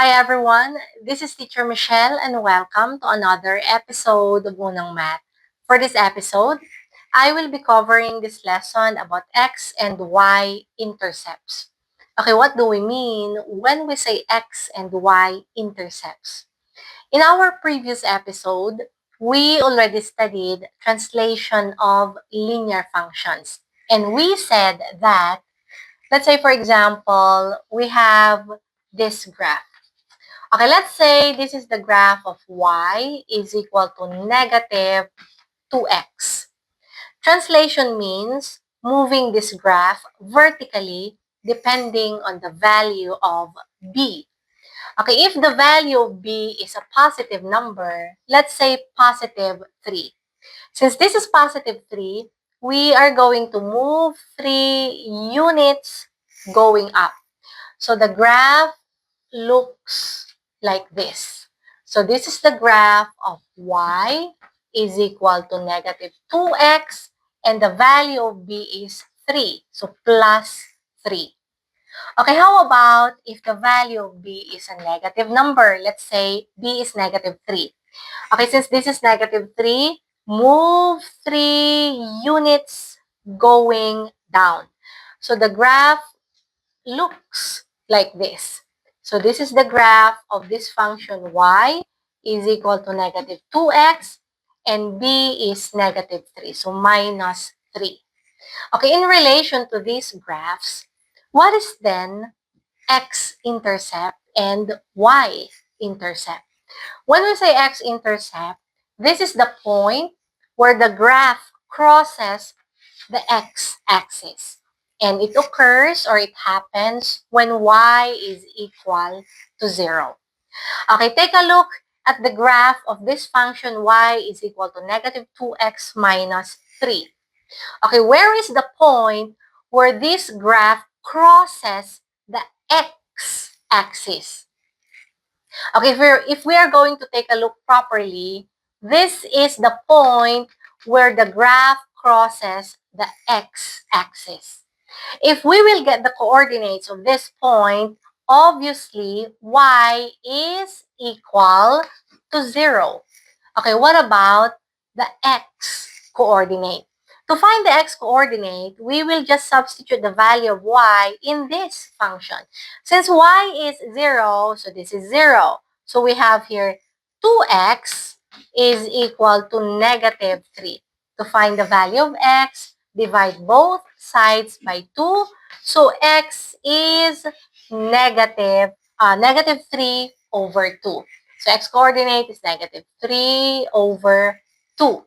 Hi everyone, this is Teacher Michelle and welcome to another episode of Unang Math. For this episode, I will be covering this lesson about x and y intercepts. Okay, what do we mean when we say x and y intercepts? In our previous episode, we already studied translation of linear functions. And we said that, let's say for example, we have this graph. Okay, let's say this is the graph of y is equal to negative 2x. Translation means moving this graph vertically depending on the value of b. Okay, if the value of b is a positive number, let's say positive 3. Since this is positive 3, we are going to move 3 units going up. So the graph looks like this. So this is the graph of y is equal to negative 2x and the value of b is 3. So plus 3. Okay, how about if the value of b is a negative number? Let's say b is negative 3. Okay, since this is negative 3, move 3 units going down. So the graph looks like this. So this is the graph of this function y is equal to negative 2x and b is negative 3. So minus 3. Okay, in relation to these graphs, what is then x-intercept and y-intercept? When we say x-intercept, this is the point where the graph crosses the x-axis. And it occurs or it happens when y is equal to 0. Okay, take a look at the graph of this function y is equal to negative 2x minus 3. Okay, where is the point where this graph crosses the x-axis? Okay, if we are going to take a look properly, this is the point where the graph crosses the x-axis. If we will get the coordinates of this point, obviously, y is equal to 0. Okay, what about the x coordinate? To find the x-coordinate, we will just substitute the value of y in this function. Since y is 0, so this is 0. So we have here 2x is equal to negative 3. To find the value of x, divide both sides by 2. So x is negative 3 over 2. So x-coordinate is negative 3 over 2.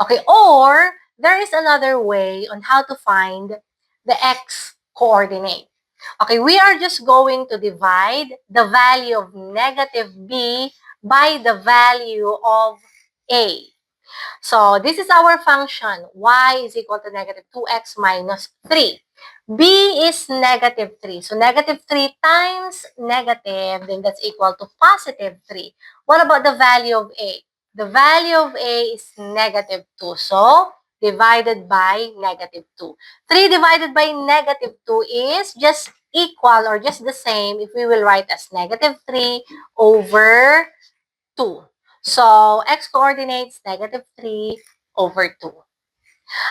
Okay, or there is another way on how to find the x-coordinate. Okay, we are just going to divide the value of negative b by the value of a. So this is our function, y is equal to negative 2x minus 3. b is negative 3. So negative 3 times negative, then that's equal to positive 3. What about the value of a? The value of a is negative 2. So divided by negative 2. 3 divided by negative 2 is just equal or just the same if we will write as negative 3 over 2. So, x-coordinates negative 3 over 2.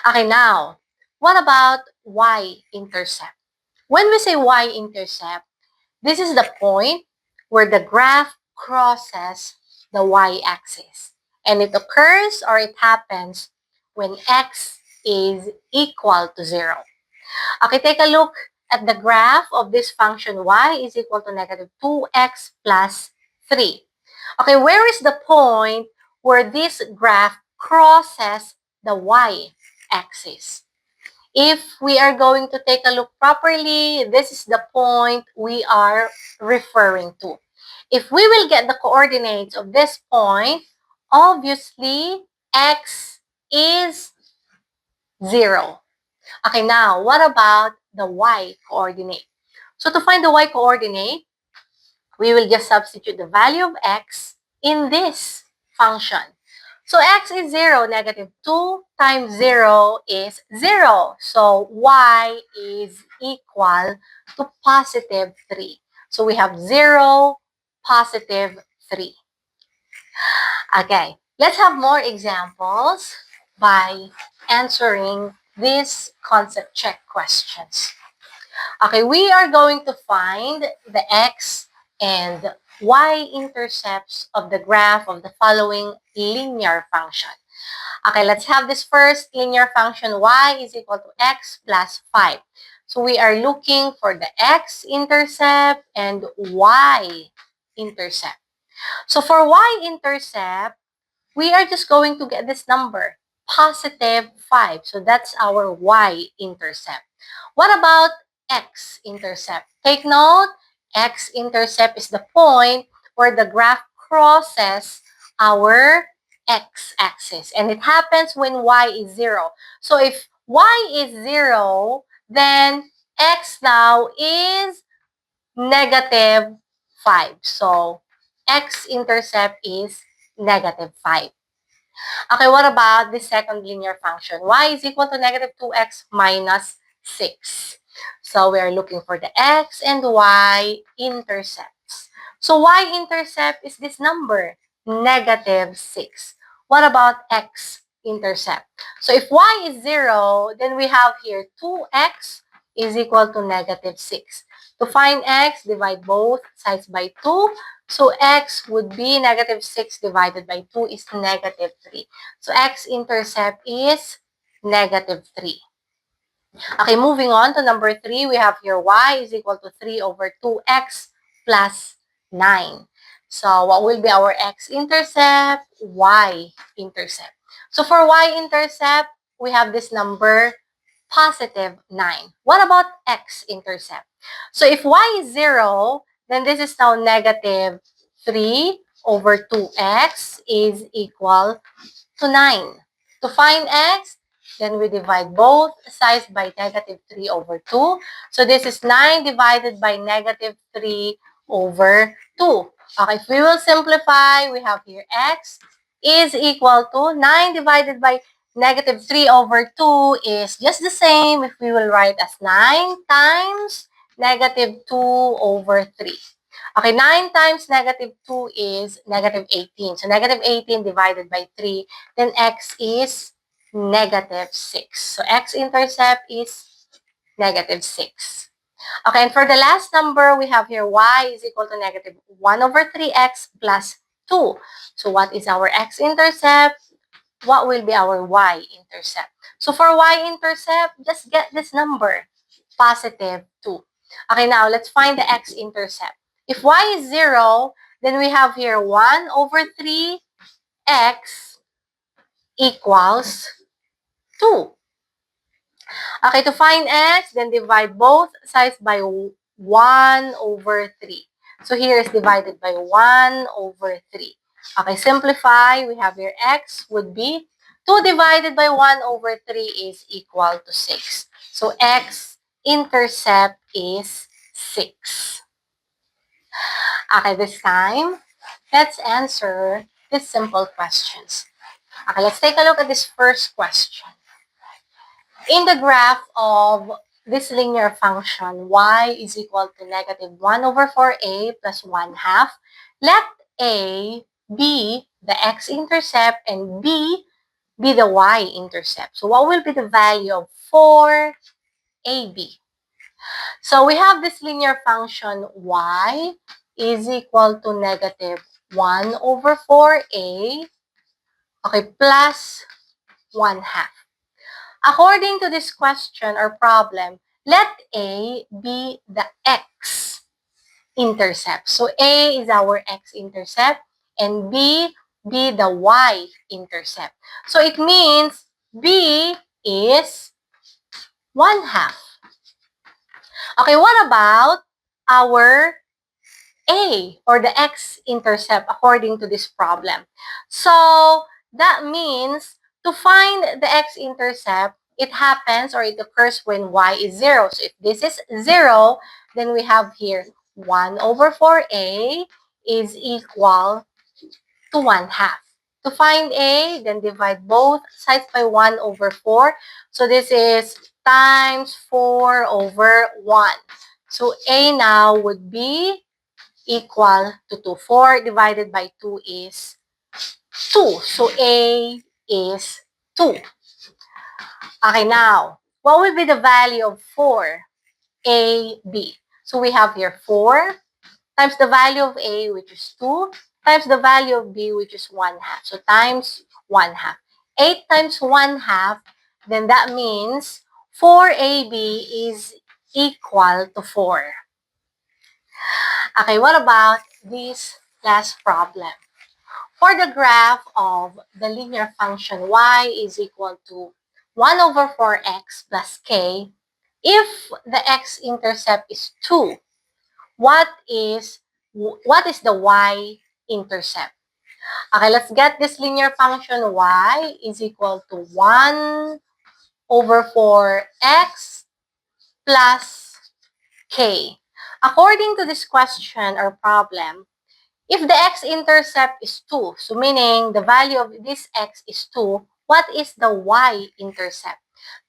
Okay, now, what about y-intercept? When we say y-intercept, this is the point where the graph crosses the y-axis. And it occurs or it happens when x is equal to 0. Okay, take a look at the graph of this function y is equal to negative 2x plus 3. Okay, where is the point where this graph crosses the y-axis? If we are going to take a look properly, this is the point we are referring to. If we will get the coordinates of this point, obviously, x is 0. Okay, now, what about the y-coordinate? So to find the y-coordinate, we will just substitute the value of x in this function. So x is 0, negative 2 times 0 is 0. So y is equal to positive 3. So we have 0 positive 3. Okay, let's have more examples by answering these concept check questions. Okay, we are going to find the x and y-intercepts of the graph of the following linear function. Okay, let's have this first linear function y is equal to x plus 5. So we are looking for the x-intercept and y-intercept. So for y-intercept, we are just going to get this number, positive 5. So that's our y-intercept. What about x-intercept? Take note, x-intercept is the point where the graph crosses our x-axis. And it happens when y is 0. So if y is 0, then x now is negative 5. So x-intercept is negative 5. Okay, what about the second linear function? Y is equal to negative 2x minus 6. So we are looking for the x and y intercepts. So y-intercept is this number, negative 6. What about x-intercept? So if y is 0, then we have here 2x is equal to negative 6. To find x, divide both sides by 2. So x would be negative 6 divided by 2 is negative 3. So x-intercept is negative 3. Okay, moving on to number 3, we have here y is equal to 3 over 2x plus 9. So what will be our x-intercept? Y-intercept. So for y-intercept, we have this number, positive 9. What about x-intercept? So if y is 0, then this is now negative 3 over 2x is equal to 9. To find x, then we divide both sides by negative 3 over 2. So this is 9 divided by negative 3 over 2. Okay, if we will simplify, we have here x is equal to 9 divided by negative 3 over 2 is just the same if we will write as 9 times negative 2 over 3. Okay, 9 times negative 2 is negative 18. So negative 18 divided by 3, then x is negative 6. So x-intercept is negative 6. Okay, and for the last number, we have here y is equal to negative 1 over 3x plus 2. So what is our x-intercept? What will be our y-intercept? So for y-intercept, just get this number, positive 2. Okay, now let's find the x-intercept. If y is 0, then we have here 1 over 3x equals 2. Okay, to find x, then divide both sides by 1 over 3. So here is divided by 1 over 3. Okay, simplify. We have here x would be 2 divided by 1 over 3 is equal to 6. So x-intercept is 6. Okay, this time, let's answer these simple questions. Okay, let's take a look at this first question. In the graph of this linear function, y is equal to negative 1 over 4a plus 1 half, let a be the x-intercept and b be the y-intercept. So what will be the value of 4ab? So we have this linear function y is equal to negative 1 over 4a, okay, plus 1 half. According to this question or problem, let A be the x-intercept. So A is our x-intercept and B be the y-intercept. So it means B is 1 half. Okay, what about our A or the x-intercept according to this problem? So that means to find the x-intercept, it happens or it occurs when y is 0. So if this is 0, then we have here 1 over 4a is equal to 1 half. To find a, then divide both sides by 1 over 4. So this is times 4 over 1. So a now would be equal to 2. 4 divided by 2 is 2. So A is 2. Okay, now, what will be the value of 4? A, B. So we have here 4 times the value of A, which is 2, times the value of B, which is 1 half. So times 1 half. 8 times 1 half, then that means 4AB is equal to 4. Okay, what about this last problem? For the graph of the linear function y is equal to 1 over 4x plus k, if the x-intercept is 2, what is the y-intercept? Okay, let's get this linear function y is equal to 1 over 4x plus k. According to this question or problem, if the x-intercept is 2, so meaning the value of this x is 2, what is the y-intercept?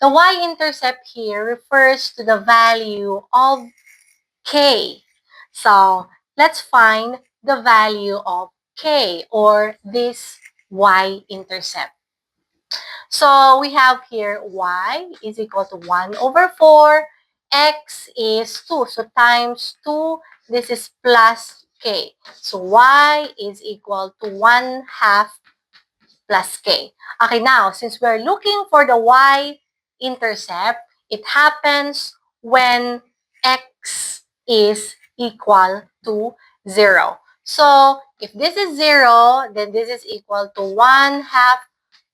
The y-intercept here refers to the value of k. So, let's find the value of k or this y-intercept. So, we have here y is equal to 1 over 4. X is 2. So, times 2, this is plus k. So, y is equal to 1 half plus k. Okay, now, since we're looking for the y-intercept, it happens when x is equal to 0. So, if this is 0, then this is equal to 1 half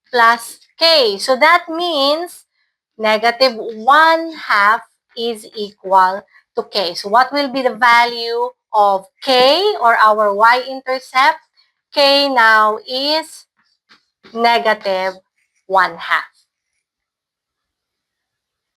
plus k. So, that means negative 1 half is equal to k. So, what will be the value of k or our y-intercept? K now is negative 1 half.